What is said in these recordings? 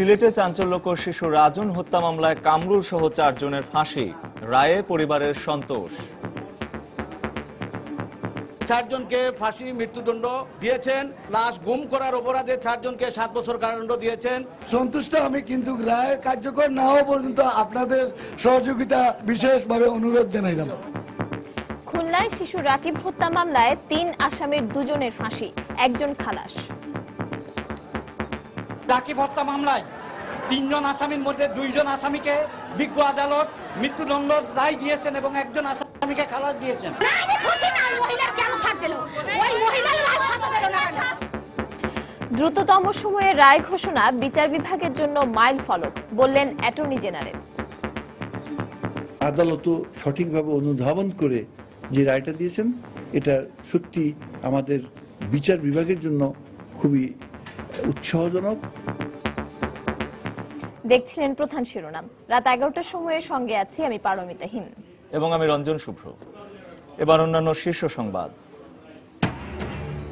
সিলেটে চাঞ্চল্যকর শিশু রাজন হত্যা মামলায় কামরুল সহ 4 জনের ফাঁসি, রায়ে পরিবারের সন্তোষ। 4 জনকে ফাঁসি মৃত্যুদণ্ড দিয়েছেন, লাশ গুম করার অপরাধে 4 জনকে 7 বছর কারাদণ্ড দিয়েছেন। সন্তুষ্ট আমি, কিন্তু রায় কার্যকর না হওয়া পর্যন্ত আপনাদের সহযোগিতা বিশেষভাবে অনুরোধ জানাইলাম। খুলনায় শিশু রাকিব হত্যা মামলায় 3 আসামির 2 জনের ফাঁসি, 1 জন খালাস। রাকিব হত্যা মামলায় 3 জন আসামির মধ্যে 2 জন আসামিকে বিজ্ঞ আদালত মৃত্যুদণ্ড রায় দিয়েছেন এবং 1 জন আসামিকে খালাস দিয়েছেন। দ্রুততম সময়ে রায় ঘোষণা বিচার বিভাগের জন্য মাইল ফলক, বললেন অ্যাটর্নি জেনারেল। আদালত সঠিকভাবে অনুধাবন করে যে রায়টা দিয়েছেন, এটা সত্যি আমাদের বিচার বিভাগের জন্য খুবই উৎসাহজনক। দেখছিলেন প্রধান শিরোনাম। রাত 11টার সময়ে সঙ্গে আছি আমি পারমিতা হিম এবং আমি রঞ্জন শুভ্র। এবার অন্যান্য শীর্ষ সংবাদ।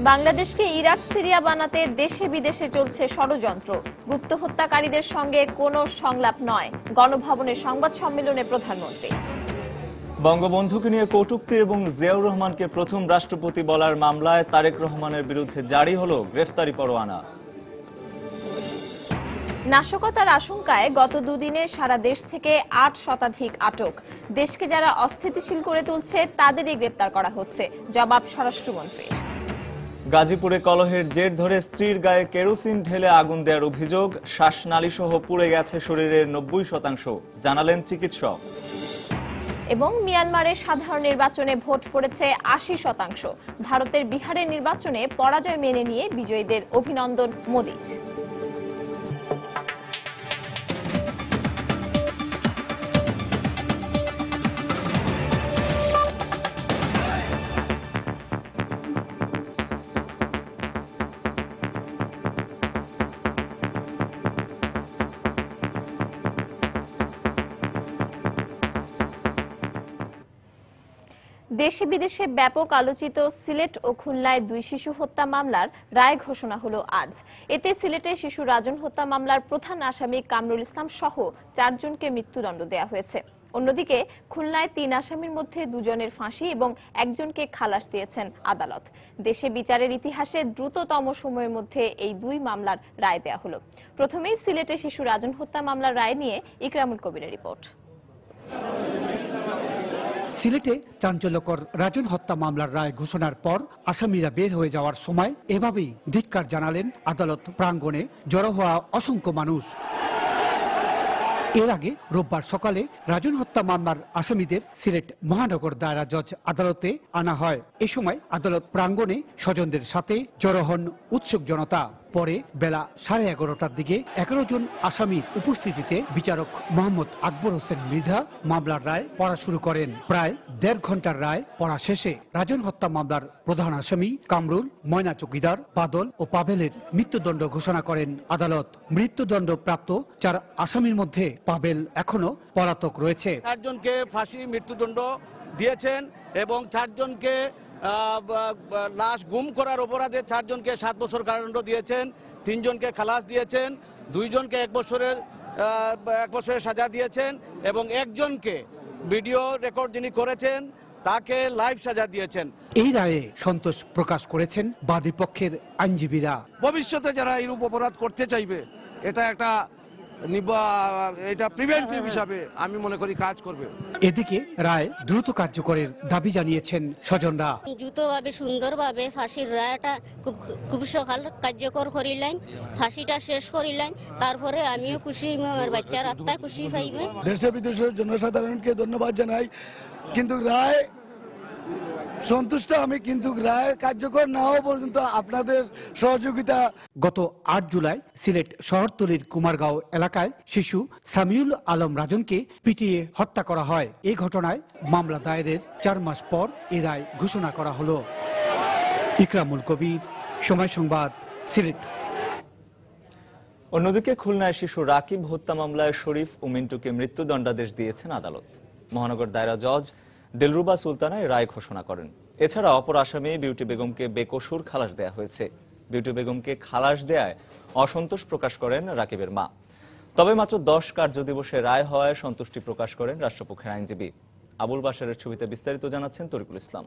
বাংলাদেশকে ইরাক সিরিয়া বানাতে দেশে বিদেশে চলছে ষড়যন্ত্র, গুপ্ত হত্যাকারীদের সঙ্গে কোনো সংলাপ নয়, গণভবনের সংবাদ সম্মেলনে প্রধানমন্ত্রী। বঙ্গবন্ধুকে নিয়ে কটূক্তি এবং জিয়াউর রহমানকে প্রথম রাষ্ট্রপতি বলার মামলায় তারেক রহমানের বিরুদ্ধে জারি হলো গ্রেফতারি পরোয়ানা। নাশকতার আশঙ্কায় গত দুদিনে সারা দেশ থেকে 8 শতাধিক আটক। দেশকে যারা অস্থিতিশীল করে তুলছে তাদেরই গ্রেপ্তার করা হচ্ছে, জবাব স্বরাষ্ট্রমন্ত্রী। গাজীপুরে কলহের জের ধরে স্ত্রীর গায়ে কেরোসিন ঢেলে আগুন দেওয়ার অভিযোগ, শ্বাসনালী সহ পুড়ে গেছে শরীরের 90%, জানালেন চিকিৎসক। এবং মিয়ানমারের সাধারণ নির্বাচনে ভোট পড়েছে 80%। ভারতের বিহারের নির্বাচনে পরাজয় মেনে নিয়ে বিজয়ীদের অভিনন্দন মোদি। দেশে বিদেশে ব্যাপক আলোচিত সিলেট ও খুলনায় 2 শিশু হত্যা মামলার রায় ঘোষণা হলো আজ। এতে সিলেটে শিশু রাজন হত্যা মামলার প্রধান আসামি কামরুল ইসলাম সহ 4 জনকে মৃত্যুদণ্ড দেওয়া হয়েছে। অন্যদিকে খুলনায় 3 আসামির মধ্যে 2 জনের ফাঁসি এবং 1 জনকে খালাস দিয়েছেন আদালত। দেশে বিচারের ইতিহাসে দ্রুততম সময়ের মধ্যে এই 2 মামলার রায় দেওয়া হলো। প্রথমেই সিলেটে শিশু রাজন হত্যা মামলার রায় নিয়ে ইকরামুল কবিরের রিপোর্ট। সিলেটে চাঞ্চল্যকর রাজন হত্যা মামলার রায় ঘোষণার পর আসামিরা বের হয়ে যাওয়ার সময় এভাবেই ধিক্কার জানালেন আদালত প্রাঙ্গণে জড়ো হওয়া অসংখ্য মানুষ। এর আগে রোববার সকালে রাজন হত্যা মামলার আসামিদের সিলেট মহানগর দায়রা জজ আদালতে আনা হয়। এ সময় আদালত প্রাঙ্গণে স্বজনদের সাথে জড়ো হন উৎসুক জনতা। পরে বেলা 11:30টার দিকে 11 জন আসামির উপস্থিতিতে বিচারক মোহাম্মদ আকবর হোসেন মৃধা মামলার রায় পড়া শুরু করেন। প্রায় 1.5 ঘন্টার রায় পড়া শেষে রাজন হত্যা মামলার প্রধান আসামি কামরুল, ময়না চৌকিদার, বাদল ও পাভেলের মৃত্যুদণ্ড ঘোষণা করেন আদালত। মৃত্যুদণ্ড প্রাপ্ত 4 আসামির মধ্যে পাভেল এখনো পলাতক রয়েছে। 4 জনকে ফাঁসি মৃত্যুদণ্ড দিয়েছেন এবং 4 জনকে লাশ গুম করার অপরাধে 4 জনকে 7 বছর কারাদণ্ড দিয়েছেন, 3 জনকে খালাস দিয়েছেন, 2 জনকে 1 বছরের সাজা দিয়েছেন এবং 1 জনকে ভিডিও রেকর্ড যিনি করেছেন তাকে লাইফ সাজা দিয়েছেন। এই রায়ে সন্তোষ প্রকাশ করেছেন বাদী পক্ষের আইনজীবীরা। ভবিষ্যতে যারা এরূপ অপরাধ করতে চাইবে এটা প্রিভেন্টিভ হিসাবে আমি মনে করি কাজ করবে। এদিকে রায় দ্রুত কার্যকরের দাবি জানিয়েছেন স্বজনরা। দ্রুতভাবে সুন্দরভাবে ফাঁসির রায়টা খুব সকাল কার্যকর করিলেন, ফাঁসিটা শেষ করিলেন, তারপরে আমিও খুশি, আমার বাচ্চার আত্মা খুশি পাইবে। দেশে বিদেশের জনসাধারণকে ধন্যবাদ জানাই, কিন্তু রায় সন্তুষ্ট আমি, কিন্তু রায় কার্যকর না হওয়া পর্যন্ত আপনাদের সহযোগিতা। গত 8 জুলাই সিলেট শহরতলির কুমারগাঁও এলাকায় শিশু সামিউল আলম রাজনকে পিটিয়ে হত্যা করা হয়। এই ঘটনায় মামলা দায়েরের 4 মাস পর এই রায় ঘোষণা করা হলো। ইকরামুল কবির, সময় সংবাদ, সিলেট। অন্যদিকে খুলনায় শিশু রাকিব হত্যা মামলায় শরীফ ও মিন্টুকে মৃত্যুদণ্ডাদেশ দিয়েছেন আদালত। মহানগর দায়রা জজ দিলরুবা সুলতানা রায় ঘোষণা করেন। এছাড়া অপর আসামি বিউটি বেগমকে বেকসুর খালাস দেয়া হয়েছে। বিউটি বেগমকে খালাস দেয়ায় অসন্তোষ প্রকাশ করেন রাকিবের মা। তবে মাত্র 10 কার্যদিবসে রায় হওয়ায় সন্তুষ্টি প্রকাশ করেন রাষ্ট্রপক্ষের আইনজীবী। আবুল বাশারের ছবিতে বিস্তারিত জানাচ্ছেন তরিকুল ইসলাম।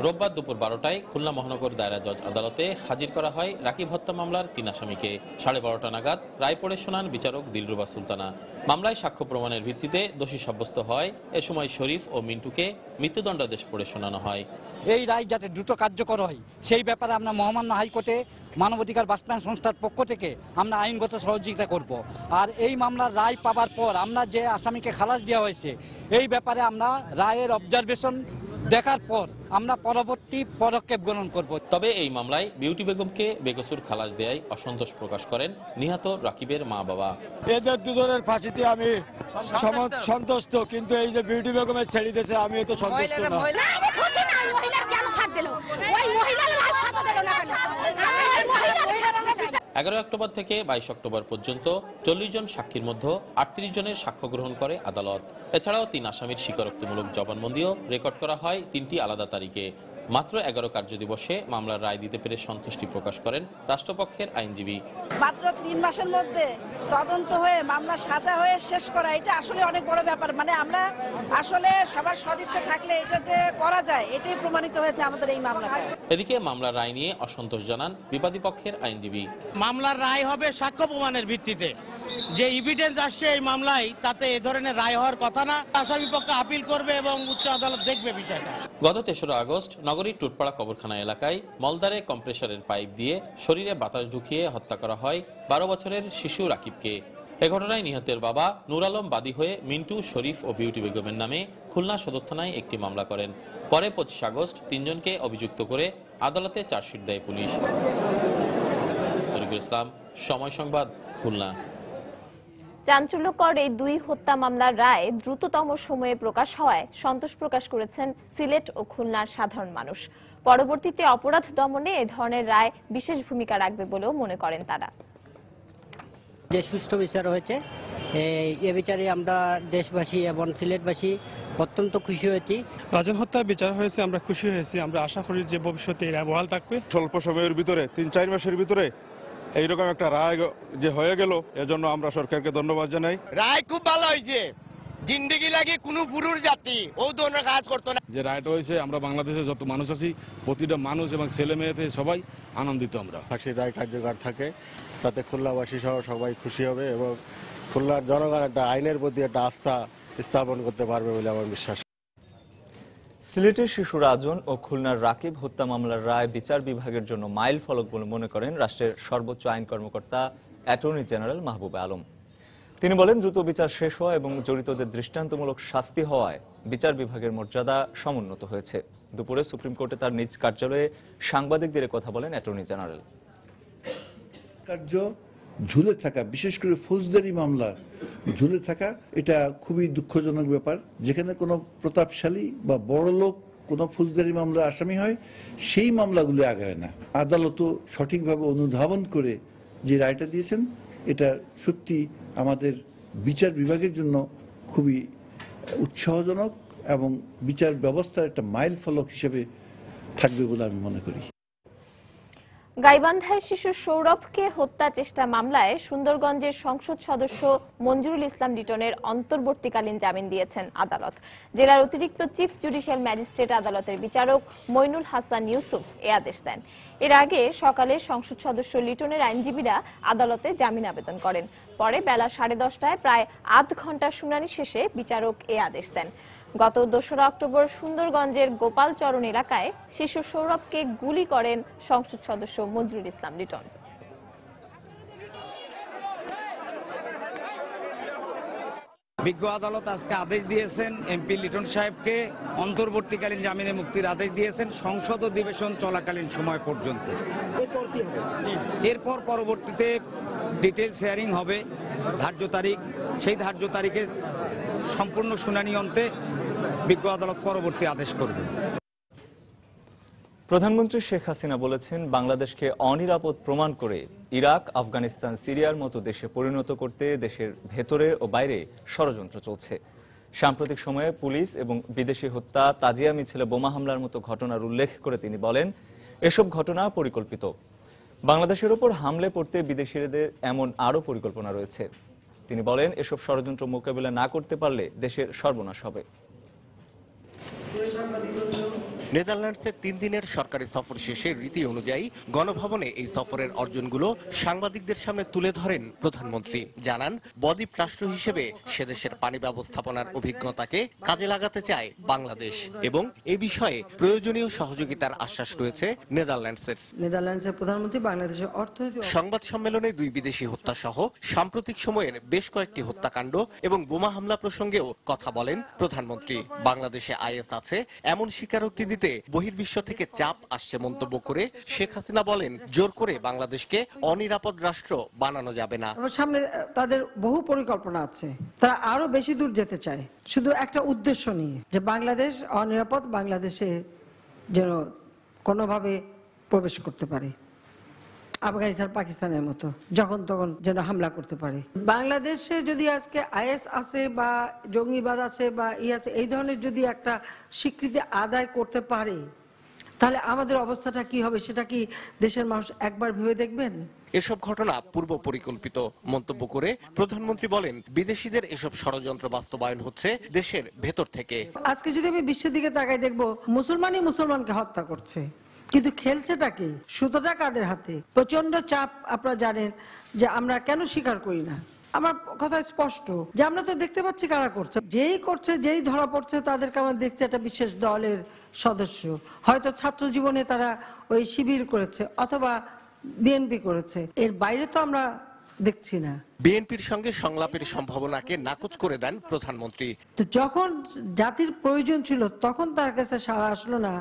রোববার দুপুর 12টায় খুলনা মহানগর দায়রা জজ আদালতে হাজির করা হয় রাকিব হত্যা মামলার 3 আসামিকে। 12:30টা নাগাদ রায় পড়ে শোনান বিচারক দিলরুবা সুলতানা। মামলায় সাক্ষ্য প্রমাণের ভিত্তিতে দোষী সাব্যস্ত হয় এ সময় শরীফ ও মিন্টুকে মৃত্যুদণ্ডাদেশ পড়ে শোনানো হয়। এই রায় যাতে দ্রুত কার্যকর হয় সেই ব্যাপারে আমরা মহামান্য হাইকোর্টে মানবাধিকার বাস্তবায়ন সংস্থার পক্ষ থেকে আমরা আইনগত সহযোগিতা করব। আর এই মামলার রায় পাবার পর আমরা যে আসামিকে খালাস দেওয়া হয়েছে এই ব্যাপারে আমরা রায়ের অবজারভেশন দেখার পর আমরা পরবর্তী পদক্ষেপ গ্রহণ করব। তবে এই মামলায় বিউটি বেগমকে বেকসুর খালাস দেয়ায় অসন্তোষ প্রকাশ করেন নিহত রাকিবের মা বাবা। এদের দুজনের ফাঁসিতে আমি সন্তুষ্ট, কিন্তু এই যে বিউটি বেগমের ছেড়ে দিয়েছে আমি তো সন্তুষ্ট না। 11 অক্টোবর থেকে 22 অক্টোবর পর্যন্ত 40 জন সাক্ষীর মধ্যে 38 জনের সাক্ষ্য গ্রহণ করে আদালত। এছাড়াও 3 আসামির স্বীকারোক্তিমূলক জবানবন্দিও রেকর্ড করা হয় 3টি আলাদা তারিখে। মাত্র 11 কার্যদিবসে মামলার রায় দিতে পেরে সন্তুষ্টি প্রকাশ করেন রাষ্ট্রপক্ষের আইনজীবী। মাত্র 3 মাসের মধ্যে তদন্ত হয়ে মামলার সাজা হয়ে শেষ করা এটা আসলে অনেক বড় ব্যাপার। মানে আমরা আসলে সবার সদিচ্ছা থাকলে এটা যে করা যায় এটাই প্রমাণিত হয়েছে আমাদের এই মামলাটা। এদিকে মামলার রায় নিয়ে অসন্তোষ জানান বিবাদী পক্ষের আইনজীবী। মামলার রায় হবে সাক্ষ্য প্রমাণের ভিত্তিতে, যে এভিডেন্স আসছে এই মামলায় তাতে এ ধরনের রায় হওয়ার কথা না। আসামি পক্ষ আপিল করবে এবং উচ্চ আদালত দেখবে বিষয়টা। গত 3রা আগস্ট নগরীর টুটপাড়া কবরখানা এলাকায় মলদারে কম্প্রেসারের পাইপ দিয়ে শরীরে বাতাস ঢুকিয়ে হত্যা করা হয় 12 বছরের শিশু রাকিবকে। এ ঘটনায় নিহতের বাবা নূর আলম বাদী হয়ে মিন্টু, শরীফ ও বিউটি বেগমের নামে খুলনা সদর থানায় একটি মামলা করেন। পরে 25 আগস্ট 3 জনকে অভিযুক্ত করে আদালতে চার্জশিট দেয় পুলিশ। তরিকুল ইসলাম, সময় সংবাদ, খুলনা। চাঞ্চল্যকর এই 2 হত্যা মামলার রায় দ্রুততম সময়ে প্রকাশ হওয়ায় সন্তোষ প্রকাশ করেছেন সিলেট ও খুলনার সাধারণ মানুষ। পরবর্তীতে অপরাধ দমনে এ ধরনের রায় বিশেষ ভূমিকা রাখবে বলেও মনে করেন তারা। যে সুষ্ঠু বিচার হয়েছে এ বিচারে আমরা দেশবাসী এবং সিলেটবাসী অত্যন্ত খুশি হয়েছি। রাজন হত্যার বিচার হয়েছে, আমরা খুশি হয়েছি। আমরা আশা করি যে ভবিষ্যতে এরা বহাল থাকবে। স্বল্প সময়ের ভিতরে 3-4 মাসের ভিতরে এইরকম একটা রায় যে হয়ে গেল, এজন্য আমরা সরকারকে ধন্যবাদ জানাই। রায় খুব ভালো হয়েছে, জিন্দেগি লাগে কোনো পুরুষ জাতি ও ধরনের কাজ করতো না। যে রায়টা হয়েছে, আমরা বাংলাদেশে যত মানুষ আছি প্রতিটা মানুষ এবং ছেলে মেয়েতে সবাই আনন্দিত। আমরা ফাঁসির রায় কার্যকর থাকে তাতে খুলনাবাসী সহ সবাই খুশি হবে এবং খুলনার জনগণ একটা আইনের প্রতি একটা আস্থা স্থাপন করতে পারবে বলে আমার বিশ্বাস। সিলেটের শিশু রাজন ও খুলনার রাকিব হত্যা মামলার রায় বিচার বিভাগের জন্য মাইল ফলক বলে মনে করেন রাষ্ট্রের সর্বোচ্চ আইন কর্মকর্তা অ্যাটর্নি জেনারেল মাহবুবে আলম। তিনি বলেন, দ্রুত বিচার শেষ হওয়া এবং জড়িতদের দৃষ্টান্তমূলক শাস্তি হওয়ায় বিচার বিভাগের মর্যাদা সমুন্নত হয়েছে। দুপুরে সুপ্রিম কোর্টে তার নিজ কার্যালয়ে সাংবাদিকদের কথা বলেন অ্যাটর্নি জেনারেল। কার্য ঝুলে থাকা, বিশেষ করে ফৌজদারি মামলা ঝুলে থাকা, এটা খুবই দুঃখজনক ব্যাপার। যেখানে কোনো প্রতাপশালী বা বড় লোক কোনো ফৌজদারি মামলা আসামি হয়, সেই মামলাগুলো আগায় না। আদালতও সঠিকভাবে অনুধাবন করে যে রায়টা দিয়েছেন, এটা সত্যি আমাদের বিচার বিভাগের জন্য খুবই উৎসাহজনক এবং বিচার ব্যবস্থার একটা মাইল ফলক হিসেবে থাকবে বলে আমি মনে করি। গাইবান্ধায় শিশু সৌরভকে হত্যা চেষ্টা মামলায় সুন্দরগঞ্জের সংসদ সদস্য মঞ্জুরুল ইসলাম লিটনের অন্তর্বর্তীকালীন জামিন দিয়েছেন আদালত। জেলার অতিরিক্ত চিফ জুডিশিয়াল ম্যাজিস্ট্রেট আদালতের বিচারক মইনুল হাসান ইউসুফ এ আদেশ দেন। এর আগে সকালে সংসদ সদস্য লিটনের আইনজীবীরা আদালতে জামিন আবেদন করেন। পরে বেলা 10:30টায় প্রায় আধ ঘন্টা শুনানি শেষে বিচারক এ আদেশ দেন। গত 2রা অক্টোবর সুন্দরগঞ্জের গোপালচরণ এলাকায় শিশু সৌরভকে গুলি করেন সংসদ সদস্য মঞ্জুরুল ইসলাম লিটন। বিজ্ঞ আদালত আজকে আদেশ দিয়েছেন এমপি লিটন সাহেবকে অন্তর্বর্তীকালীন জামিনে মুক্তির আদেশ দিয়েছেন সংসদ অধিবেশন চলাকালীন সময় পর্যন্ত। এরপর পরবর্তীতে ডিটেলস হিয়ারিং হবে, ধার্য তারিখ, সেই ধার্য তারিখে সম্পূর্ণ শুনানি অন্তে বিজ্ঞ আদালত পরবর্তী আদেশ করবে। প্রধানমন্ত্রী শেখ হাসিনা বলেছেন, বাংলাদেশকে অনিরাপদ প্রমাণ করে ইরাক, আফগানিস্তান, সিরিয়ার মতো দেশে পরিণত করতে দেশের ভেতরে ও বাইরে ষড়যন্ত্র চলছে। সাম্প্রতিক সময়ে পুলিশ এবং বিদেশি হত্যা, তাজিয়া মিছিলে বোমা হামলার মতো ঘটনার উল্লেখ করে তিনি বলেন, এসব ঘটনা পরিকল্পিত। বাংলাদেশের ওপর হামলে পড়তে বিদেশিদের এমন আরও পরিকল্পনা রয়েছে। তিনি বলেন, এসব ষড়যন্ত্র মোকাবিলা না করতে পারলে দেশের সর্বনাশ হবে। নেদারল্যান্ডসের 3 দিনের সরকারি সফর শেষে রীতি অনুযায়ী গণভবনে এই সফরের অর্জনগুলো সাংবাদিকদের সামনে তুলে ধরেন প্রধানমন্ত্রী। জানান, বদ্বীপ রাষ্ট্র হিসেবে সেদেশের পানি ব্যবস্থাপনার অভিজ্ঞতাকে কাজে লাগাতে চায় বাংলাদেশ এবং এ বিষয়ে প্রয়োজনীয় সহযোগিতার আশ্বাস রয়েছে নেদারল্যান্ডসের প্রধানমন্ত্রী বাংলাদেশের অর্থনৈতিক সংবাদ সম্মেলনে 2 বিদেশি হত্যা সহ সাম্প্রতিক সময়ের বেশ কয়েকটি হত্যাকাণ্ড এবং বোমা হামলা প্রসঙ্গেও কথা বলেন প্রধানমন্ত্রী। বাংলাদেশে আইএস আছে এমন স্বীকারোক্তি দিতে বহির্বিশ্ব থেকে চাপ আসছে মন্তব্য করে শেখ হাসিনা বলেন, জোর করে বাংলাদেশকে অনিরাপদ রাষ্ট্র বানানো যাবে না। সামনে তাদের বহু পরিকল্পনা আছে, তারা আরো বেশি দূর যেতে চায় শুধু একটা উদ্দেশ্য নিয়ে, যে বাংলাদেশ অনিরাপদ, বাংলাদেশে যেন কোনোভাবে প্রবেশ করতে পারে, আফগানিস্তান পাকিস্তানের মতো যখন তখন যেন হামলা করতে পারে। বাংলাদেশে যদি আজকে আইএস আছে বা জঙ্গিবাদ আছে বা আছে, এই ধরনের যদি একটা স্বীকৃতি আদায় করতে পারে, তাহলে আমাদের অবস্থাটা কি হবে সেটা কি দেশের মানুষ একবার ভেবে দেখবেন? এসব ঘটনা পূর্ব পরিকল্পিত মন্তব্য করে প্রধানমন্ত্রী বলেন, বিদেশিদের এসব ষড়যন্ত্র বাস্তবায়ন হচ্ছে দেশের ভেতর থেকে। আজকে যদি আমি বিশ্বের দিকে তাকাই দেখবো মুসলমানই মুসলমানকে হত্যা করছে, কিন্তু খেলছেটা কি? সুতোটা কাদের হাতে? প্রচন্ড চাপ। আপনারা জানেন যে আমরা কেন স্বীকার করি না, আমার কথা স্পষ্ট যে আমরা তো দেখতে পাচ্ছি কারা করছে, যেই করছে, যেই ধরা পড়ছে তাদেরকে আমরা দেখছি একটা বিশেষ দলের সদস্য, হয়তো ছাত্র জীবনে তারা ওই শিবির করেছে অথবা বিএনপি করেছে, এর বাইরে তো আমরা দেখছি না। বিএনপির সঙ্গে সংলাপের সম্ভাবনাকে নাকচ করে দেন প্রধানমন্ত্রী। তো যখন জাতির প্রয়োজন ছিল তখন তার কাছে সাড়া আসলো না,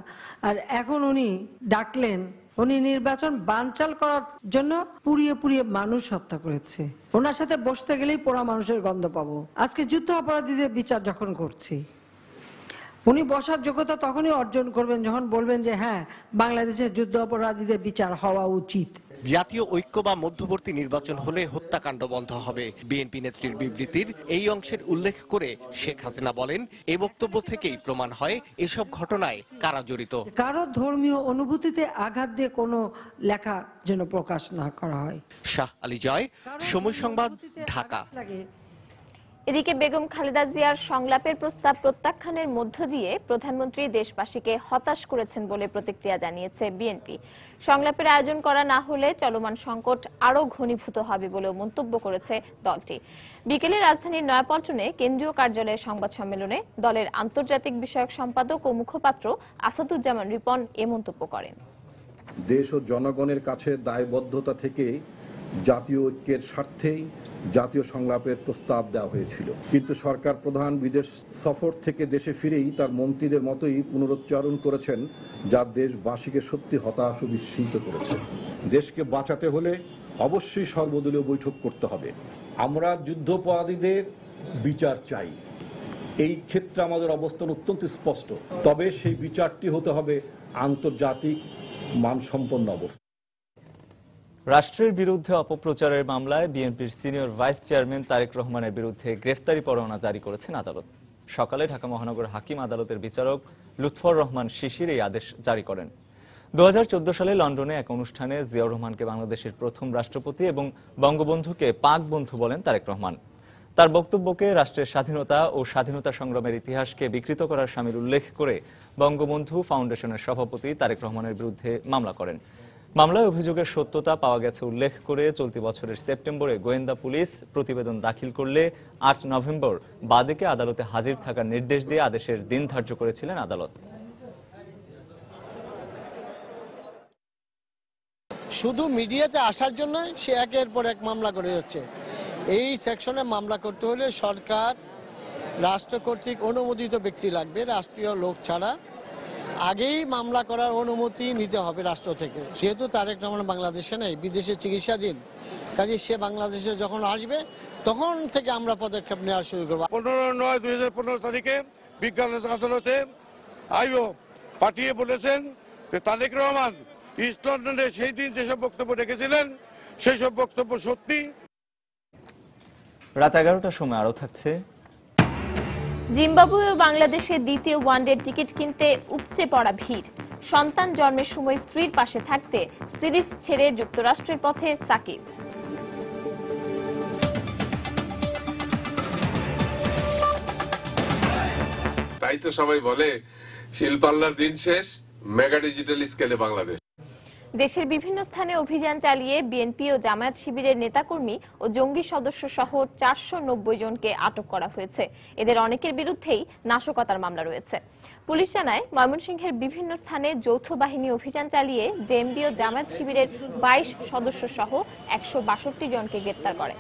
আর এখন উনি ডাকলেন, উনি নির্বাচন বানচাল করার জন্য পুড়িয়ে পুড়িয়ে মানুষ হত্যা করেছে। ওনার সাথে বসতে গেলেই পোড়া মানুষের গন্ধ পাবো। আজকে যুদ্ধ অপরাধীদের বিচার যখন করছি, উনি বসার যোগ্যতা তখনই অর্জন করবেন যখন বলবেন যে হ্যাঁ, বাংলাদেশের যুদ্ধ অপরাধীদের বিচার হওয়া উচিত। জাতীয় ঐক্য বা মধ্যবর্তী নির্বাচন হলে হত্যাকাণ্ড বন্ধ হবে। বিএনপি নেত্রীর বিবৃতির এই অংশের উল্লেখ করে শেখ হাসিনা বলেন, এই বক্তব্য থেকেই প্রমাণ হয় এসব ঘটনায় কারা জড়িত। কারো ধর্মীয় অনুভূতিতে আঘাত দিয়ে কোনো লেখা যেন প্রকাশ না করা হয়। শাহ আলী জয়, সময় সংবাদ, ঢাকা। এদিকে বেগম খালেদা জিয়ার সংলাপের প্রস্তাব প্রত্যাখ্যানের মধ্য দিয়ে প্রধানমন্ত্রী দেশবাসীকে হতাশ করেছেন বলে প্রতিক্রিয়া জানিয়েছে বিএনপি। সংলাপের আয়োজন করা না হলে চলমান সংকট আরও ঘনীভূত হবে বলেও মন্তব্য করেছে দলটি। বিকেলে রাজধানীর নয়াপল্টনে কেন্দ্রীয় কার্যালয়ের সংবাদ সম্মেলনে দলের আন্তর্জাতিক বিষয়ক সম্পাদক ও মুখপাত্র আসাদুজ্জামান রিপন এ মন্তব্য করেন। দেশ ও জনগণের কাছে দায়বদ্ধতা থেকে জাতীয় ঐক্যের স্বার্থেই জাতীয় সংলাপের প্রস্তাব দেওয়া হয়েছিল, কিন্তু সরকার প্রধান বিদেশ সফর থেকে দেশে ফিরেই তার মন্ত্রীদের মতোই পুনরুচ্চারণ করেছেন, যা দেশবাসীকে সত্যি হতাশ ও বিস্মিত করেছে। দেশকে বাঁচাতে হলে অবশ্যই সর্বদলীয় বৈঠক করতে হবে। আমরা যুদ্ধাপরাধীদের বিচার চাই, এই ক্ষেত্রে আমাদের অবস্থান অত্যন্ত স্পষ্ট, তবে সেই বিচারটি হতে হবে আন্তর্জাতিক মানসম্পন্ন অবস্থা। রাষ্ট্রের বিরুদ্ধে অপপ্রচারের মামলায় বিএনপির সিনিয়র ভাইস চেয়ারম্যান তারেক রহমানের বিরুদ্ধে গ্রেফতারি পরোয়ানা জারি করেছেন আদালত। সকালে ঢাকা মহানগর হাকিম আদালতের বিচারক লুৎফর রহমান শিশির এই আদেশ জারি করেন। 2014 সালে লন্ডনে এক অনুষ্ঠানে জিয়াউর রহমানকে বাংলাদেশের প্রথম রাষ্ট্রপতি এবং বঙ্গবন্ধুকে পাক বন্ধু বলেন তারেক রহমান। তার বক্তব্যকে রাষ্ট্রের স্বাধীনতা ও স্বাধীনতা সংগ্রামের ইতিহাসকে বিকৃত করার শামিল উল্লেখ করে বঙ্গবন্ধু ফাউন্ডেশনের সভাপতি তারেক রহমানের বিরুদ্ধে মামলা করেন। মামলায় অভিযোগের সত্যতা পাওয়া গেছে উল্লেখ করে চলতি বছরের সেপ্টেম্বরে গোয়েন্দা পুলিশ প্রতিবেদন দাখিল করলে 8 নভেম্বর বাদীকে আদালতে হাজির থাকার নির্দেশ দিয়ে আদেশের দিন ধার্য করেছিলেন আদালত। শুধু মিডিয়াতে আসার জন্য সে একের পর এক মামলা করে যাচ্ছে। এই সেকশনে মামলা করতে হলে সরকার, রাষ্ট্র কর্তৃক অনুমোদিত ব্যক্তি লাগবে, রাষ্ট্রীয় লোক ছাড়া। আগেই মামলা করার অনুমতি নিতে হবে রাষ্ট্র থেকে। যেহেতু তারেক রহমান বাংলাদেশে নেই, বিদেশে চিকিৎসাধীন, কাজে সে বাংলাদেশে যখন আসবে তখন থেকে আমরা পদক্ষেপ নেওয়া শুরু করবো। 15/9/2015 তারিখে বিজ্ঞান আদালতে আইও পাঠিয়ে বলেছেন যে তারেক রহমান ইস্ট লন্ডনে সেই দিন যেসব বক্তব্য রেখেছিলেন সেই সব বক্তব্য সত্যি। রাত 11টার সময় আরও থাকছে। জিম্বাবুয়ে ও বাংলাদেশের দ্বিতীয় ওয়ানডে টিকিট কিনতে উপচে পড়া ভিড়। সন্তান জন্মের সময় স্ত্রীর পাশে থাকতে সিরিজ ছেড়ে যুক্তরাষ্ট্রের পথে সাকিব। তাই তো সবাই বলে শিল্পাল্লার দিন শেষ, মেগা ডিজিটাল স্কেলে বাংলাদেশ। দেশের বিভিন্ন স্থানে অভিযান চালিয়ে বিএনপি ও জামায়াত শিবিরের নেতাকর্মী ও জঙ্গি সদস্য সহ 490 জনকে আটক করা হয়েছে। এদের অনেকের বিরুদ্ধেই নাশকতার মামলা রয়েছে। পুলিশ জানায়, ময়মনসিংহের বিভিন্ন স্থানে যৌথ বাহিনী অভিযান চালিয়ে জেএমবি ও জামায়াত শিবিরের 22 সদস্য সহ 162 জনকে গ্রেপ্তার করে।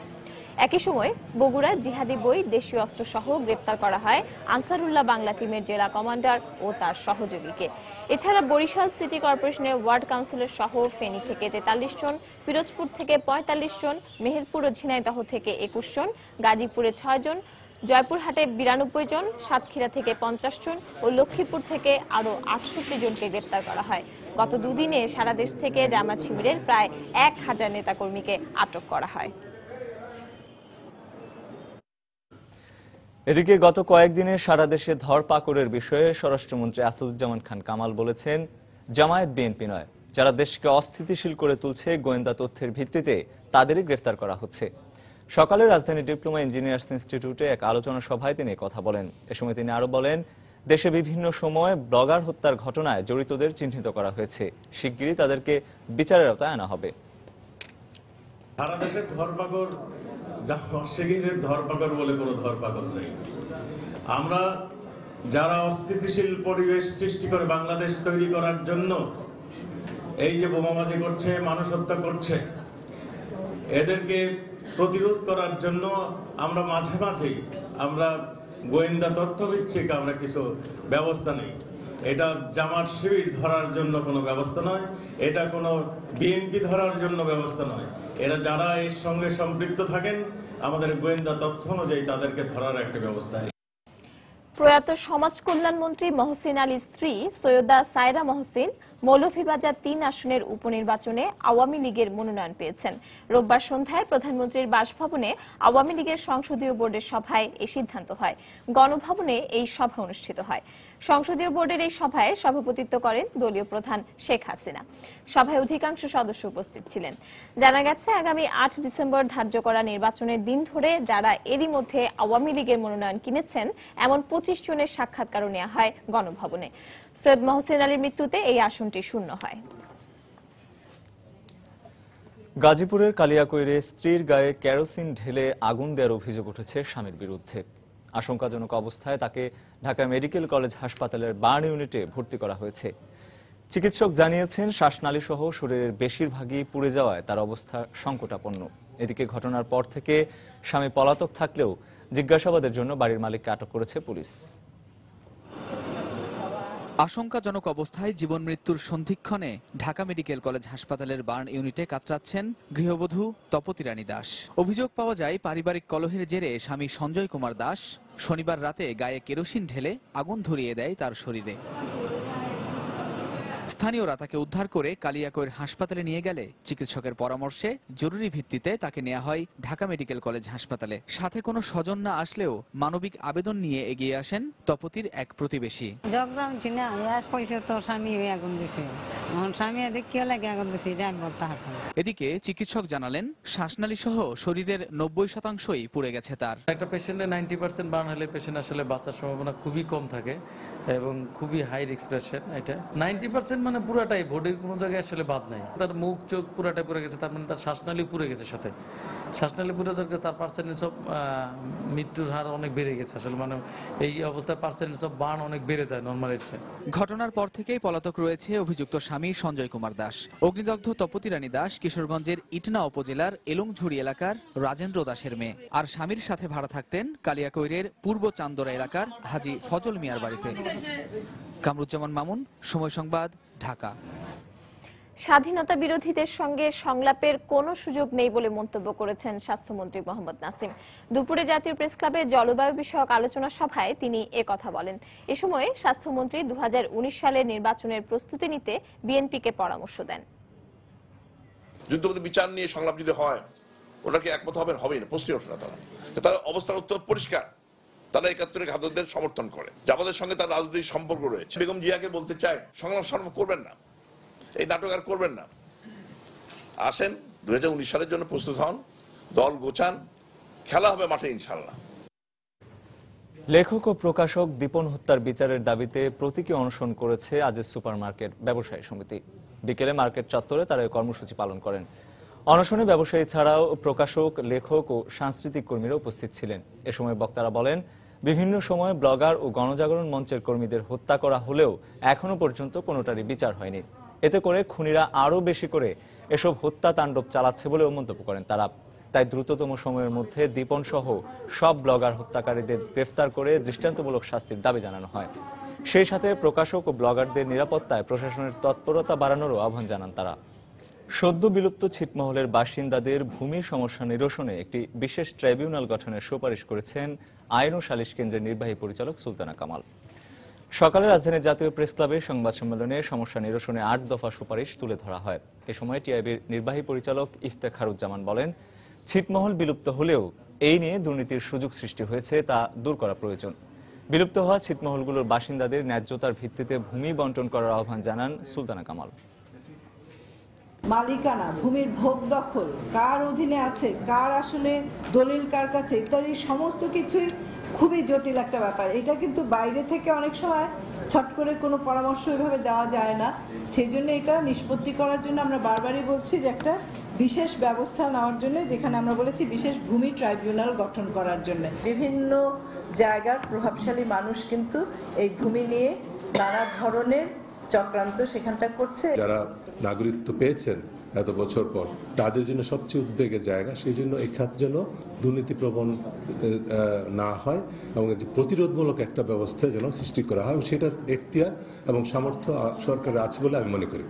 একই সময় বগুড়া জিহাদি বই, দেশীয় অস্ত্র সহ গ্রেপ্তার করা হয় আনসারুল্লাহ বাংলা টিমের জেলা কমান্ডার ও তার সহযোগীকে। এছাড়া বরিশাল সিটি কর্পোরেশনের ওয়ার্ড কাউন্সিলর সহ ফেনী থেকে 43 জন, পিরোজপুর থেকে 45 জন, মেহেরপুর ও ঝিনাইদহ থেকে 21 জন, গাজীপুরে 6 জন, জয়পুরহাটে 92 জন, সাতক্ষীরা থেকে 50 জন ও লক্ষ্মীপুর থেকে আরো 68 জনকে গ্রেপ্তার করা হয়। গত দুদিনে সারা দেশ থেকে জামায়াত শিবিরের প্রায় 1000 নেতাকর্মীকে আটক করা হয়। এদিকে গত কয়েকদিনে সারা দেশে ধরপাকড়ের বিষয়ে স্বরাষ্ট্রমন্ত্রী আসাদুজ্জামান খান কামাল বলেছেন, জামায়াত বিএনপি নয়, যারা দেশকে অস্থিতিশীল করে তুলছে গোয়েন্দা তথ্যের ভিত্তিতে তাদেরই গ্রেফতার করা হচ্ছে। সকালে রাজধানী ডিপ্লোমা ইঞ্জিনিয়ার্স ইনস্টিটিউটে এক আলোচনা সভায় তিনি কথা বলেন। এ সময় তিনি আরো বলেন, দেশে বিভিন্ন সময় ব্লগার হত্যার ঘটনায় জড়িতদের চিহ্নিত করা হয়েছে, শিগগিরই তাদেরকে বিচারের আওতায় আনা হবে। সারা দেশের ধরপাকড় অস্বীকারের ধরপাকড় বলে কোনো ধরপাকড় নেই। আমরা যারা অস্থিতিশীল পরিবেশ সৃষ্টি করে বাংলাদেশ তৈরি করার জন্য এই যে বোমাবাজি করছে, মানুষ হত্যা করছে, এদেরকে প্রতিরোধ করার জন্য আমরা মাঝে মাঝেই আমরা গোয়েন্দা তথ্যভিত্তিক আমরা কিছু ব্যবস্থা নেই। এটা জামাত শিবির ধরার জন্য কোনো ব্যবস্থা নয়, এটা কোনো বিএনপি ধরার জন্য ব্যবস্থা নয়। এরা যারা এর সঙ্গে সম্পৃক্ত থাকেন, আমাদের গোয়েন্দা তথ্য অনুযায়ী তাদেরকে ধরার একটা ব্যবস্থা। প্রয়াত সমাজ কল্যাণ মন্ত্রী মহসিন আলীর স্ত্রী সৈয়দা সায়রা মহসিন মৌলভীবাজার 3 আসনের উপনির্বাচনে আওয়ামী লীগের মনোনয়ন পেয়েছেন। রোববার সন্ধ্যায় প্রধানমন্ত্রীর বাসভবনে আওয়ামী লীগের সংসদীয় বোর্ডের সভায় এই সিদ্ধান্ত হয়। গণভবনে এই সভা অনুষ্ঠিত হয়। সংসদীয় বোর্ডের এই সভায় সভাপতিত্ব করেন দলীয় প্রধান শেখ হাসিনা। সভায় অধিকাংশ সদস্য উপস্থিত ছিলেন। জানা গেছে, আগামী 8 ডিসেম্বর ধার্য করা নির্বাচনের দিন ধরে যারা এরই মধ্যে আওয়ামী লীগের মনোনয়ন কিনেছেন এমন 25 জনের সাক্ষাৎকারও নেওয়া হয় গণভবনে। সৈয়দ মহসিন আলীর মৃত্যুতে এই আসনটি শূন্য হয়। গাজীপুরের কালিয়াকৈরে স্ত্রীর গায়ে কেরোসিন ঢেলে আগুন দেওয়ার অভিযোগ উঠেছে স্বামীর বিরুদ্ধে। আশঙ্কাজনক অবস্থায় তাকে ঢাকা মেডিকেল কলেজ হাসপাতালের বার্ন ইউনিটে ভর্তি করা হয়েছে। চিকিৎসক জানিয়েছেন, শ্বাসনালী সহ শরীরের বেশিরভাগই পুড়ে যাওয়ায় তার অবস্থা সংকটাপন্ন। এদিকে ঘটনার পর থেকে স্বামী পলাতক থাকলেও জিজ্ঞাসাবাদের জন্য বাড়ির মালিককে আটক করেছে পুলিশ। আশঙ্কাজনক অবস্থায় জীবন মৃত্যুর সন্ধিক্ষণে ঢাকা মেডিকেল কলেজ হাসপাতালের বার্ন ইউনিটে কাতরাচ্ছেন গৃহবধূ তপতী রানী দাস। অভিযোগ পাওয়া যায়, পারিবারিক কলহের জেরে স্বামী সঞ্জয় কুমার দাস শনিবার রাতে গায়ে কেরোসিন ঢেলে আগুন ধরিয়ে দেয় তার শরীরে। স্থানীয়রা তাকে উদ্ধার করে কালিয়াকৈর হাসপাতালে নিয়ে গেলে চিকিৎসকের পরামর্শে জরুরি ভিত্তিতে তাকে নেওয়া হয় ঢাকা মেডিকেল কলেজ হাসপাতালে। সাথে কোনো স্বজন না আসলেও মানবিক আবেদন নিয়ে এগিয়ে আসেন তপতির এক প্রতিবেশী। এদিকে চিকিৎসক জানালেন, শ্বাসনালী সহ শরীরের 90%ই পুড়ে গেছে তার। একটা পেশেন্টের 90% বার্ন হলে পেশেন্ট আসলে বাঁচার সম্ভাবনা খুবই কম থাকে এবং খুবই হাই রিস্ক পেশেন্ট। এটা 90% মানে পুরাটাই, বডির কোনো জায়গায় আসলে বাদ নাই। তার মুখ চোখ পুরাটাই পুড়ে গেছে, তার মানে তার শ্বাসনালী পুড়ে গেছে। সাথে শ্বাসনালী পুড়ে যাওয়ার তার পার্সেন্টেজ অফ মৃত্যুর হার অনেক বেড়ে গেছে। আসলে মানে এই অবস্থায় পার্সেন্টেজ অফ বার্ন অনেক বেড়ে যায় নরমাল এর চেয়ে। ঘটনার পর থেকেই পলাতক রয়েছে অভিযুক্ত স্বামী সঞ্জয় কুমার দাস। অগ্নিদগ্ধ তপতী রানী দাস কিশোরগঞ্জের ইটনা উপজেলার এলংঝুড়ি এলাকার রাজেন্দ্র দাসের মেয়ে। আর স্বামীর সাথে ভাড়া থাকতেন কালিয়াকৈরের পূর্ব চান্দরা এলাকার হাজী ফজল মিয়ার বাড়িতে। কামরুজ্জামান মামুন, সময় সংবাদ, ঢাকা। স্বাধীনতা বিরোধীদের সঙ্গে সংলাপের কোনো সুযোগ নেই বলে মন্তব্য করেছেন স্বাস্থ্যমন্ত্রী মোহাম্মদ নাসিম। দুপুরে জাতীয় প্রেস ক্লাবে জলবায়ু বিষয়ক আলোচনা সভায় তিনি কথা বলেন। এ সময় স্বাস্থ্যমন্ত্রী 2019 সালের নির্বাচনের প্রস্তুতি নিতে বিএনপিকে পরামর্শ দেন। যুদ্ধবন্দী বিচার নিয়ে সংলাপ যদি হয়, ওনাকে একমত হবেন, হবেই না, প্রশ্নই ওঠে না। তাদের অবস্থার উত্তর পরিষ্কার, তারা ৭১ ঘাতকদের সমর্থন করে, জামাতের সঙ্গে তার রাজনৈতিক সম্পর্ক রয়েছে। বেগম জিয়াকে বলতে চাই, সংগ্রাম করবেন না, এই নাটক আর করবেন না। আসেন 2019 সালের জন্য প্রস্তুত হন, দল গোছান, খেলা হবে মাঠে ইনশাল্লাহ। লেখক ও প্রকাশক দীপন হত্যার বিচারের দাবিতে প্রতীকী অনশন করেছে আজিজ সুপারমার্কেট ব্যবসায়ী সমিতি। বিকেলে মার্কেট চত্বরে তারা এই কর্মসূচি পালন করেন। অনশনে ব্যবসায়ী ছাড়াও প্রকাশক, লেখক ও সাংস্কৃতিক কর্মীরা উপস্থিত ছিলেন। এ সময় বক্তারা বলেন, বিভিন্ন সময় ব্লগার ও গণজাগরণ মঞ্চের কর্মীদের হত্যা করা হলেও এখনো পর্যন্ত কোনোটারই বিচার হয়নি। এতে করে খুনিরা আরও বেশি করে এসব হত্যা তাণ্ডব চালাচ্ছে বলেও মন্তব্য করেন তারা। তাই দ্রুততম সময়ের মধ্যে দীপন সহ সব ব্লগার হত্যাকারীদের গ্রেফতার করে দৃষ্টান্তমূলক শাস্তির দাবি জানানো হয়। সেই সাথে প্রকাশক ও ব্লগারদের নিরাপত্তায় প্রশাসনের তৎপরতা বাড়ানোরও আহ্বান জানান তারা। সদ্য বিলুপ্ত ছিটমহলের বাসিন্দাদের ভূমি সমস্যা নিরসনে একটি বিশেষ ট্রাইব্যুনাল গঠনের সুপারিশ করেছেন আইন ও সালিশ কেন্দ্রের নির্বাহী পরিচালক সুলতানা কামাল। সকালে রাজধানীর জাতীয় প্রেস ক্লাবে সংবাদ সম্মেলনে সমস্যা নিরসনে ৮ দফা সুপারিশ তুলে ধরা হয়। এ সময় টিআইবির নির্বাহী পরিচালক ইফতেখারুজ্জামান বলেন, ছিটমহল বিলুপ্ত হলেও এই নিয়ে দুর্নীতির সুযোগ সৃষ্টি হয়েছে, তা দূর করা প্রয়োজন। বিলুপ্ত হওয়া ছিটমহলগুলোর বাসিন্দাদের ন্যায্যতার ভিত্তিতে ভূমি বন্টন করার আহ্বান জানান সুলতানা কামাল। মালিকানা, ভূমির ভোগ দখল কার অধীনে আছে, কার আসলে দলিল কার কাছে, ইত্যাদি সমস্ত কিছুই খুবই জটিল একটা ব্যাপার। এটা কিন্তু বাইরে থেকে অনেক সময় ছট করে কোনো পরামর্শ এভাবে দেওয়া যায় না। সেই জন্য এটা নিষ্পত্তি করার জন্য আমরা বারবারই বলছি যে একটা বিশেষ ব্যবস্থা নেওয়ার জন্য, যেখানে আমরা বলেছি বিশেষ ভূমি ট্রাইব্যুনাল গঠন করার জন্য। বিভিন্ন জায়গার প্রভাবশালী মানুষ কিন্তু এই ভূমি নিয়ে নানা ধরনের চক্রান্ত সেখানটা করছে। যারা নাগরিকত্ব পেয়েছেন এত বছর পর, তাদের জন্য সবচেয়ে উদ্বেগের জায়গা। সেই জন্য এই খাত যেন দুর্নীতিপ্রবণ না হয় এবং প্রতিরোধমূলক একটা ব্যবস্থা যেন সৃষ্টি করা হয়, সেটার এখতিয়ার এবং সামর্থ্য সরকারের আছে বলে আমি মনে করি।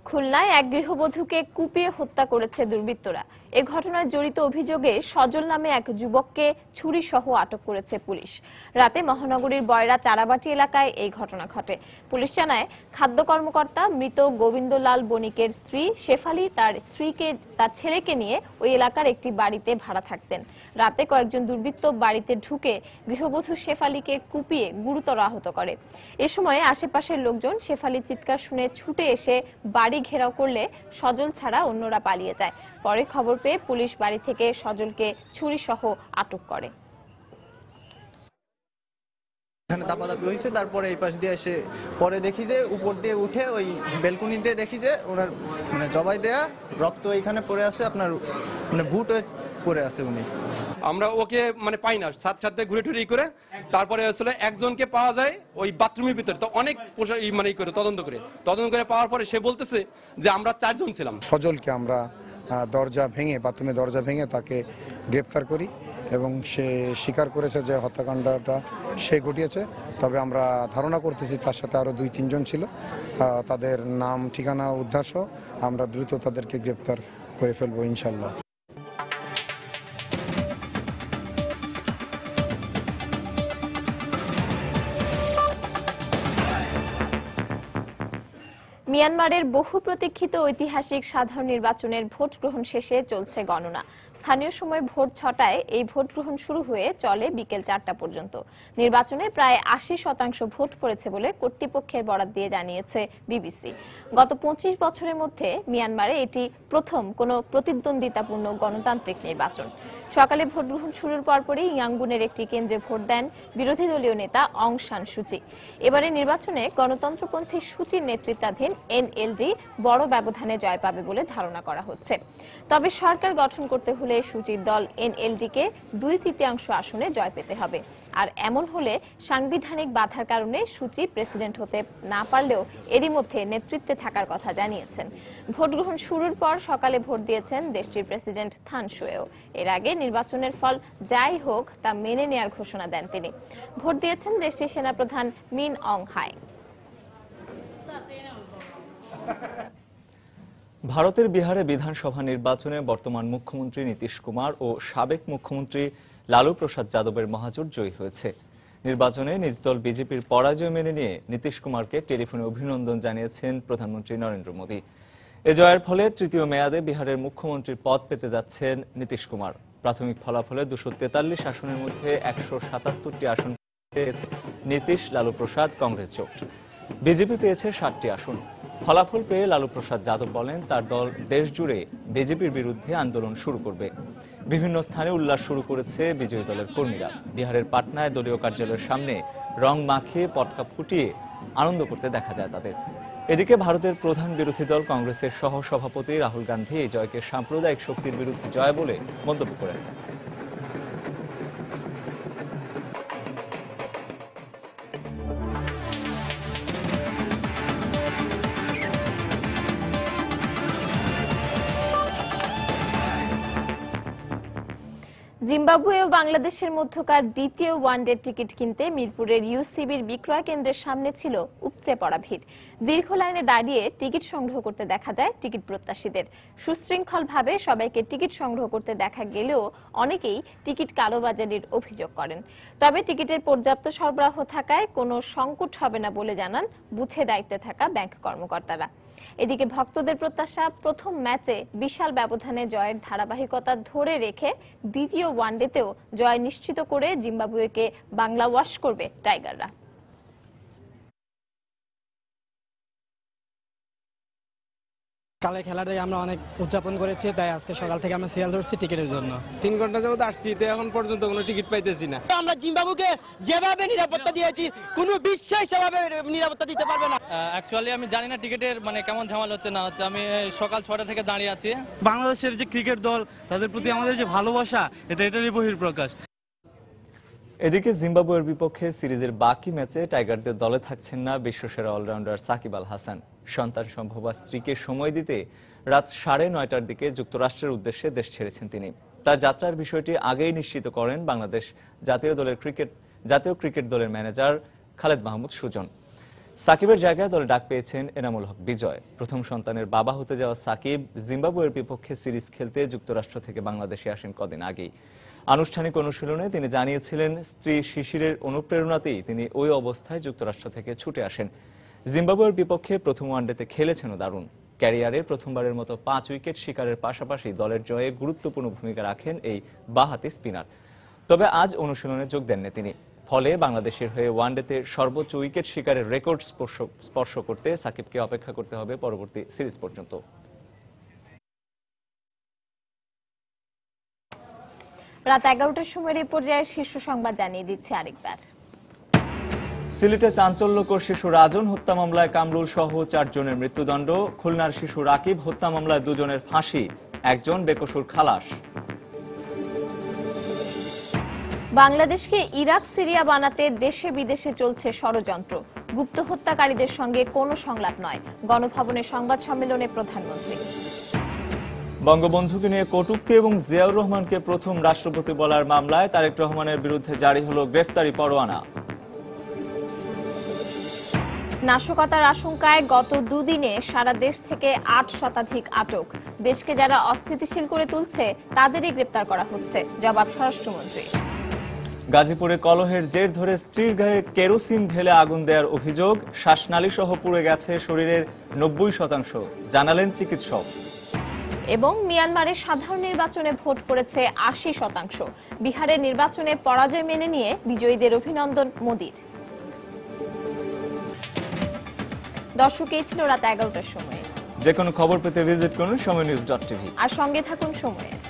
খুলনায় এক গৃহবধূকে কুপিয়ে হত্যা করেছে দুর্বৃত্তরা। এ ঘটনায় জড়িত অভিযোগে সজল নামে এক যুবককে ছুরি সহ আটক করেছে পুলিশ। রাতে মহানগরীর বয়রা চারাবাটি এলাকায় এই ঘটনা ঘটে। পুলিশ জানায়, খাদ্য কর্মকর্তা মৃত গোবিন্দলাল বণিকের স্ত্রী শেফালি তার ছেলেকে নিয়ে ওই এলাকার একটি বাড়িতে ভাড়া থাকতেন। রাতে কয়েকজন দুর্বৃত্ত বাড়িতে ঢুকে গৃহবধূ শেফালিকে কুপিয়ে গুরুতর আহত করে। এ সময় আশেপাশের লোকজন শেফালির চিৎকার শুনে ছুটে এসে বাড়ি ঘেরাও করলে সজল ছাড়া অন্যরা পালিয়ে যায়। পরে খবর পেয়ে পুলিশ বাড়ি থেকে সজলকে ছুরি সহ আটক করে। এখানে দাপাদাপি হয়েছে, তারপরে এই পাশ দিয়ে এসে পরে দেখি যে উপর দিয়ে উঠে ওই বেলকুনিতে দেখি যে ওনার মানে জবাই দেয়া রক্ত এখানে পড়ে আছে, আপনার মানে ভুট পড়ে আছে উনি। আমরা ওকে মানে পাই না, সাথে ঘুরে টুরি করে তারপরে আসলে একজনকে পাওয়া যায় ওই বাথরুমের ভিতরে। তো অনেক মানে তদন্ত করে পাওয়ার পরে সে বলতেছে যে আমরা 4 জন ছিলাম। সজলকে আমরা বাথরুমের দরজা ভেঙে তাকে গ্রেপ্তার করি এবং সে স্বীকার করেছে যে হত্যাকাণ্ডটা সে ঘটিয়েছে। তবে আমরা ধারণা করতেছি তার সাথে আরও 2-3 জন ছিল। তাদের নাম ঠিকানা উদ্ধার সহ আমরা দ্রুত তাদেরকে গ্রেপ্তার করে ফেলবো ইনশাল্লাহ। মিয়ানমারের বহু প্রতীক্ষিত ঐতিহাসিক সাধারণ নির্বাচনের ভোট গ্রহণ শেষে চলছে গণনা। স্থানীয় সময় ভোর 6টায় এই ভোট গ্রহণ শুরু হয়ে চলে বিকেল 4টা পর্যন্ত। নির্বাচনে প্রায় 80% ভোট পড়েছে বলে কর্তৃপক্ষের বরাত দিয়ে জানিয়েছে বিবিসি। গত 25 বছরের মধ্যে মিয়ানমারে এটি প্রথম কোনো প্রতিদ্বন্দ্বিতাপূর্ণ গণতান্ত্রিক নির্বাচন। সকালে ভোট গ্রহণ শুরুর পরপরই ইয়াঙ্গুনের একটি কেন্দ্রে ভোট দেন বিরোধী দলীয় নেতা অং সান সুচি। এবারে নির্বাচনে গণতন্ত্রপন্থী সুচির নেতৃত্বাধীন এনএলডি বড় ব্যবধানে জয় পাবে বলে ধারণা করা হচ্ছে। তবে সরকার গঠন করতে হলে সুচির দল এনএলডিকে 2/3 আসনে জয় পেতে হবে। আর এমন হলে সাংবিধানিক বাধার কারণে সুচি প্রেসিডেন্ট হতে না পারলেও এরই মধ্যে নেতৃত্বে থাকার কথা জানিয়েছেন। ভোট গ্রহণ শুরুর পর সকালে ভোট দিয়েছেন দেশটির প্রেসিডেন্ট থান সুয়েও। এর আগে নির্বাচনের ফল যাই হোক তা মেনে নেয়ার ঘোষণা দেন তিনি। ভোট দিয়েছেন দেশটির সেনাপ্রধান মিন অং হ্লাইং। ভারতের বিহারে বিধানসভা নির্বাচনে বর্তমান মুখ্যমন্ত্রী নীতিশ কুমার ও সাবেক মুখ্যমন্ত্রী লালু প্রসাদ যাদবের মহাজোট জয়ী হয়েছে। নির্বাচনে নিজ দল বিজেপির পরাজয় মেনে নিয়ে নীতিশ কুমারকে টেলিফোনে অভিনন্দন জানিয়েছেন প্রধানমন্ত্রী নরেন্দ্র মোদী। এ জয়ের ফলে তৃতীয় মেয়াদে বিহারের মুখ্যমন্ত্রীর পদ পেতে যাচ্ছেন নীতিশ কুমার। প্রাথমিক ফলাফলে 243 আসনের মধ্যে 177টি আসন পেয়েছে নীতিশ, লালু প্রসাদ, কংগ্রেস জোট। বিজেপি পেয়েছে 60টি আসন। ফলাফল পেয়ে লালু প্রসাদ যাদব বলেন তার দল দেশ জুড়ে বিজেপির বিরুদ্ধে আন্দোলন শুরু করবে। বিভিন্ন স্থানে উল্লাস শুরু করেছে বিজয়ী দলের কর্মীরা। বিহারের পাটনায় দলীয় কার্যালয়ের সামনে রং মাখিয়ে পটকা ফুটিয়ে আনন্দ করতে দেখা যায় তাদের। এদিকে ভারতের প্রধান বিরোধী দল কংগ্রেসের সহ সভাপতি রাহুল গান্ধী এই জয়কে সাম্প্রদায়িক শক্তির বিরুদ্ধে জয় বলে মন্তব্য করেন। জিম্বাবুয়ে ও বাংলাদেশের মধ্যকার দ্বিতীয় ওয়ানডে টিকিট কিনতে মিরপুরের ইউসিবির বিক্রয় কেন্দ্রের সামনে ছিল উপচে পড়া ভিড়। দীর্ঘ লাইনে দাঁড়িয়ে টিকিট সংগ্রহ করতে দেখা যায় টিকিট প্রত্যাশীদের। সুশৃঙ্খলভাবে সবাইকে টিকিট সংগ্রহ করতে দেখা গেলেও অনেকেই টিকিট কালোবাজারির অভিযোগ করেন। তবে টিকিটের পর্যাপ্ত সরবরাহ থাকায় কোনো সংকট হবে না বলে জানান বুথে দায়িত্বে থাকা ব্যাংক কর্মকর্তারা। এদিকে ভক্তদের প্রত্যাশা প্রথম ম্যাচে বিশাল ব্যবধানে জয়ের ধারাবাহিকতা ধরে রেখে দ্বিতীয় ওয়ানডেতেও জয় নিশ্চিত করে জিম্বাবুয়েকে বাংলা ওয়াশ করবে টাইগাররা। কালে খেলার দেখে আমরা অনেক উদযাপন করেছি, তাই আজকে সকাল থেকে আমরা সিরিয়াল ধরছি টিকিটের জন্য। 3 ঘন্টা যাবত আসছি, তো এখন পর্যন্ত কোনো টিকিট পাইতেছি না। আমরা জিম্বাবুকে যেভাবে নিরাপত্তা দিয়েছি কোনো বিশ্বাস সেভাবে নিরাপত্তা দিতে পারবে না। অ্যাকচুয়ালি আমি জানি না টিকিটের কেমন ঝামেলা হচ্ছে না হচ্ছে। আমি সকাল 6টা থেকে দাঁড়িয়ে আছি। বাংলাদেশের যে ক্রিকেট দল, তাদের প্রতি আমাদের যে ভালোবাসা, এটারই বহিঃপ্রকাশ। এদিকে জিম্বাবুয়ের বিপক্ষে সিরিজের বাকি ম্যাচে টাইগারদের দলে থাকছেন না বিশ্বসেরা অলরাউন্ডার সাকিব আল হাসান। সন্তান সম্ভবা স্ত্রীকে সময় দিতে রাত 9:30টার দিকে যুক্তরাষ্ট্রের উদ্দেশ্যে দেশ ছেড়েছেন তিনি। তার যাত্রার বিষয়টি আগেই নিশ্চিত করেন বাংলাদেশ জাতীয় ক্রিকেট দলের ম্যানেজার খালেদ মাহমুদ সুজন। সাকিবের জায়গায় দলে ডাক পেয়েছেন এনামুল হক বিজয়। প্রথম সন্তানের বাবা হতে যাওয়া সাকিব জিম্বাবুয়ের বিপক্ষে সিরিজ খেলতে যুক্তরাষ্ট্র থেকে বাংলাদেশে আসেন কদিন আগেই। আনুষ্ঠানিক অনুশীলনে তিনি জানিয়েছিলেন স্ত্রী শিশিরের অনুপ্রেরণাতেই তিনি ওই অবস্থায় যুক্তরাষ্ট্র থেকে ছুটে আসেন। জিম্বাবুয়ের বিপক্ষে প্রথম ওয়ানডেতে খেলেছেনও দারুণ। ক্যারিয়ারে প্রথমবারের মতো 5 উইকেট শিকারের পাশাপাশি দলের জয়ে গুরুত্বপূর্ণ ভূমিকা রাখেন এই বাঁহাতি স্পিনার। তবে আজ অনুশীলনে যোগ দেননি তিনি। ফলে বাংলাদেশের হয়ে ওয়ানডেতে সর্বোচ্চ উইকেট শিকারের রেকর্ড স্পর্শ করতে সাকিবকে অপেক্ষা করতে হবে পরবর্তী সিরিজ পর্যন্ত। রাত 11টার সময় এই পর্যায়ে শীর্ষ সংবাদ জানিয়ে দিচ্ছে আরেকবার। সিলেটে চাঞ্চল্যকর শিশু রাজন হত্যা মামলায় কামরুল সহ 4 জনের মৃত্যুদণ্ড। খুলনার শিশু রাকিব হত্যা মামলায় 2 জনের ফাঁসি, 1 জন বেকসুর খালাস। বাংলাদেশকে ইরাক সিরিয়া বানাতে দেশে বিদেশে চলছে ষড়যন্ত্র। গুপ্ত হত্যাকারীদের সঙ্গে কোনো সংলাপ নয়, গণভবনের সংবাদ সম্মেলনে প্রধানমন্ত্রী। বঙ্গবন্ধুকে নিয়ে কটূক্তি এবং জিয়াউর রহমানকে প্রথম রাষ্ট্রপতি বলার মামলায় তারেক রহমানের বিরুদ্ধে জারি হলো গ্রেফতারি পরোয়ানা। নাশকতার আশঙ্কায় গত 2 দিনে সারা দেশ থেকে 8 শতাধিক আটক। দেশকে যারা অস্থিতিশীল করে তুলছে তাদেরই গ্রেপ্তার করা হচ্ছে, জবাব স্বরাষ্ট্রমন্ত্রী। গাজীপুরে কলহের জের ধরে স্ত্রীর গায়ে কেরোসিন ঢেলে আগুন দেওয়ার অভিযোগ। শ্বাসনালী সহ পুড়ে গেছে শরীরের 90%, জানালেন চিকিৎসক। এবং মিয়ানমারের সাধারণ নির্বাচনে ভোট পড়েছে 80%। বিহারের নির্বাচনে পরাজয় মেনে নিয়ে বিজয়ীদের অভিনন্দন মোদির। দর্শক, এই ছিল রাত 11টার সময়। যে কোনো খবর পেতে ভিজিট করুন সময়নিউজ.tv আর সঙ্গে থাকুন সময়ের।